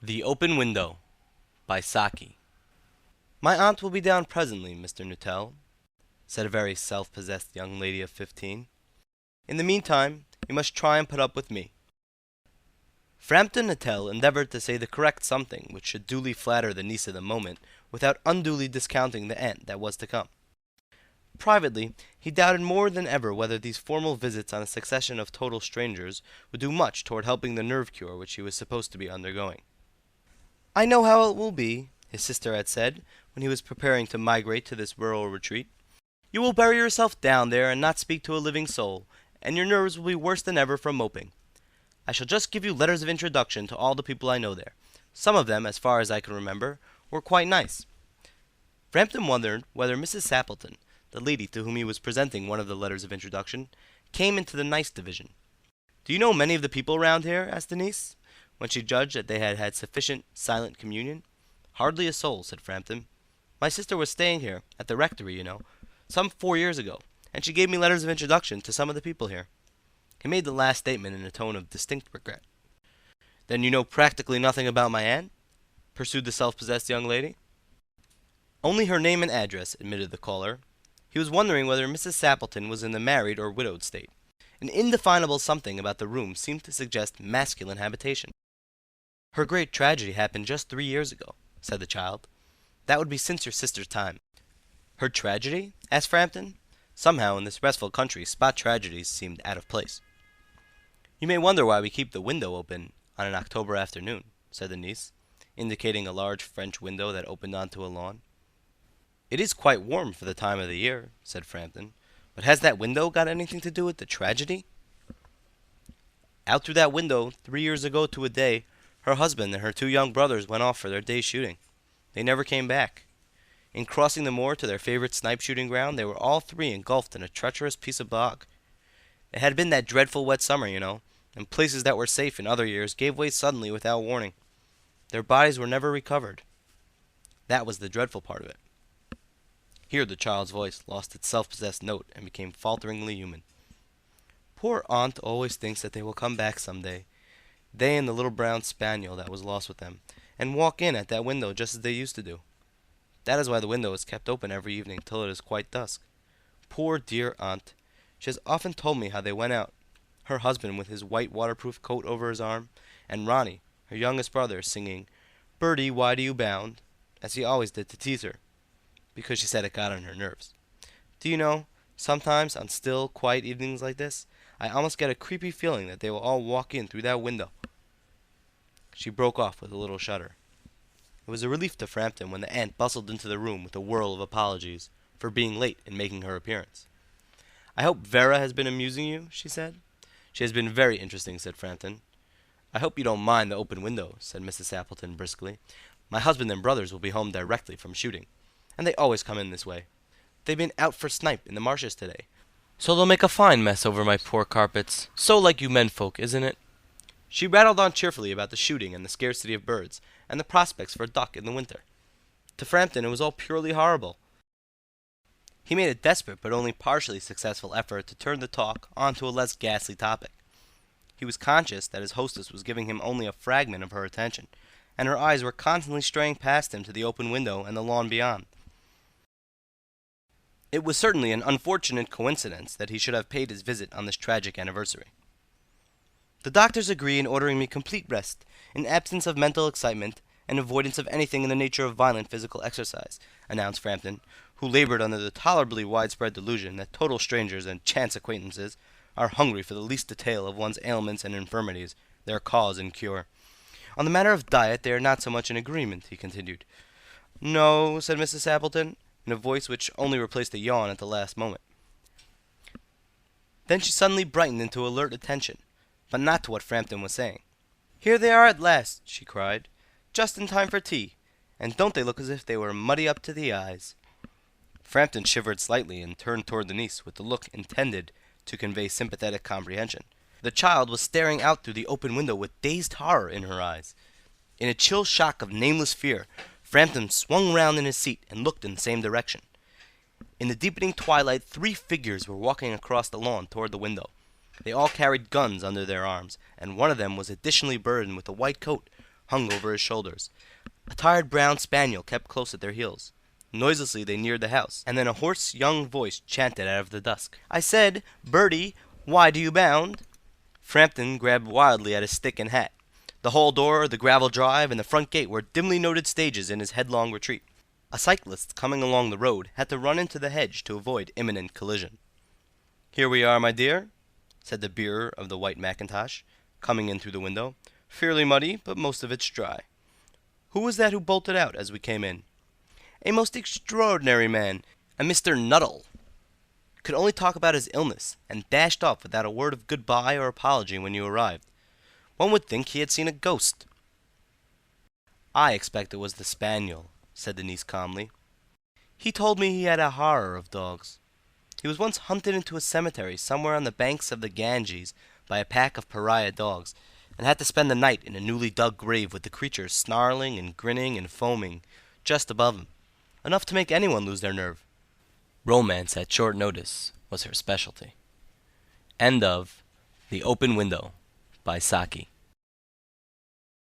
The Open Window by Saki. My aunt will be down presently, Mr. Nuttall, said a very self-possessed young lady of 15. In the meantime, you must try and put up with me. Frampton Nuttall endeavored to say the correct something which should duly flatter the niece of the moment, without unduly discounting the aunt that was to come. Privately, he doubted more than ever whether these formal visits on a succession of total strangers would do much toward helping the nerve cure which he was supposed to be undergoing. "I know how it will be," his sister had said, when he was preparing to migrate to this rural retreat. "You will bury yourself down there and not speak to a living soul, and your nerves will be worse than ever from moping. I shall just give you letters of introduction to all the people I know there. Some of them, as far as I can remember, were quite nice." Frampton wondered whether Mrs. Sappleton, the lady to whom he was presenting one of the letters of introduction, came into the nice division. "Do you know many of the people round here?" asked the niece, when she judged that they had had sufficient silent communion. "Hardly a soul," said Frampton. "My sister was staying here, at the rectory, you know, some 4 years ago, and she gave me letters of introduction to some of the people here." He made the last statement in a tone of distinct regret. "Then you know practically nothing about my aunt?" pursued the self-possessed young lady. "Only her name and address," admitted the caller. He was wondering whether Mrs. Sappleton was in the married or widowed state. An indefinable something about the room seemed to suggest masculine habitation. "Her great tragedy happened just 3 years ago," said the child. "That would be since your sister's time." "Her tragedy?" asked Frampton. Somehow, in this restful country, spot tragedies seemed out of place. "You may wonder why we keep the window open on an October afternoon," said the niece, indicating a large French window that opened onto a lawn. "It is quite warm for the time of the year," said Frampton. "But has that window got anything to do with the tragedy?" "Out through that window, 3 years ago to a day, her husband and her 2 young brothers went off for their day's shooting. They never came back. In crossing the moor to their favorite snipe shooting ground, they were all three engulfed in a treacherous piece of bog. It had been that dreadful wet summer, you know, and places that were safe in other years gave way suddenly without warning. Their bodies were never recovered. That was the dreadful part of it." Here the child's voice lost its self-possessed note and became falteringly human. "Poor aunt always thinks that they will come back some day, they and the little brown spaniel that was lost with them, and walk in at that window just as they used to do. That is why the window is kept open every evening till it is quite dusk. Poor dear aunt! She has often told me how they went out, her husband with his white waterproof coat over his arm, and Ronnie, her youngest brother, singing, 'Bertie, why do you bound?' as he always did to tease her, because she said it got on her nerves. Do you know, sometimes on still, quiet evenings like this, I almost get a creepy feeling that they will all walk in through that window." She broke off with a little shudder. It was a relief to Frampton when the aunt bustled into the room with a whirl of apologies for being late in making her appearance. "I hope Vera has been amusing you," she said. "She has been very interesting," said Frampton. "I hope you don't mind the open window," said Mrs. Sappleton briskly. "My husband and brothers will be home directly from shooting, and they always come in this way. They've been out for snipe in the marshes today, so they'll make a fine mess over my poor carpets. So like you menfolk, isn't it?" She rattled on cheerfully about the shooting and the scarcity of birds, and the prospects for duck in the winter. To Frampton it was all purely horrible. He made a desperate but only partially successful effort to turn the talk on to a less ghastly topic. He was conscious that his hostess was giving him only a fragment of her attention, and her eyes were constantly straying past him to the open window and the lawn beyond. It was certainly an unfortunate coincidence that he should have paid his visit on this tragic anniversary. "The doctors agree in ordering me complete rest, in absence of mental excitement, and avoidance of anything in the nature of violent physical exercise," announced Frampton, who labored under the tolerably widespread delusion that total strangers and chance acquaintances are hungry for the least detail of one's ailments and infirmities, their cause and cure. "On the matter of diet they are not so much in agreement," he continued. "No," said Mrs. Sappleton, in a voice which only replaced a yawn at the last moment. Then she suddenly brightened into alert attention, but not to what Frampton was saying. "Here they are at last," she cried, "just in time for tea, and don't they look as if they were muddy up to the eyes?" Frampton shivered slightly and turned toward the niece with the look intended to convey sympathetic comprehension. The child was staring out through the open window with dazed horror in her eyes. In a chill shock of nameless fear, Frampton swung round in his seat and looked in the same direction. In the deepening twilight 3 figures were walking across the lawn toward the window. They all carried guns under their arms, and one of them was additionally burdened with a white coat, hung over his shoulders. A tired brown spaniel kept close at their heels. Noiselessly they neared the house, and then a hoarse young voice chanted out of the dusk. "I said, Bertie, why do you bound?" Frampton grabbed wildly at his stick and hat. The hall door, the gravel drive, and the front gate were dimly noted stages in his headlong retreat. A cyclist coming along the road had to run into the hedge to avoid imminent collision. "Here we are, my dear," said the bearer of the white mackintosh, coming in through the window. "Fairly muddy, but most of it's dry. Who was that who bolted out as we came in?" "A most extraordinary man, a Mr. Nuttall. Could only talk about his illness, and dashed off without a word of good-bye or apology when you arrived. One would think he had seen a ghost." "I expect it was the spaniel," said the niece calmly. "He told me he had a horror of dogs. He was once hunted into a cemetery somewhere on the banks of the Ganges by a pack of pariah dogs, and had to spend the night in a newly dug grave with the creatures snarling and grinning and foaming just above him, enough to make anyone lose their nerve. Romance at short notice was her specialty. End of The Open Window by Saki.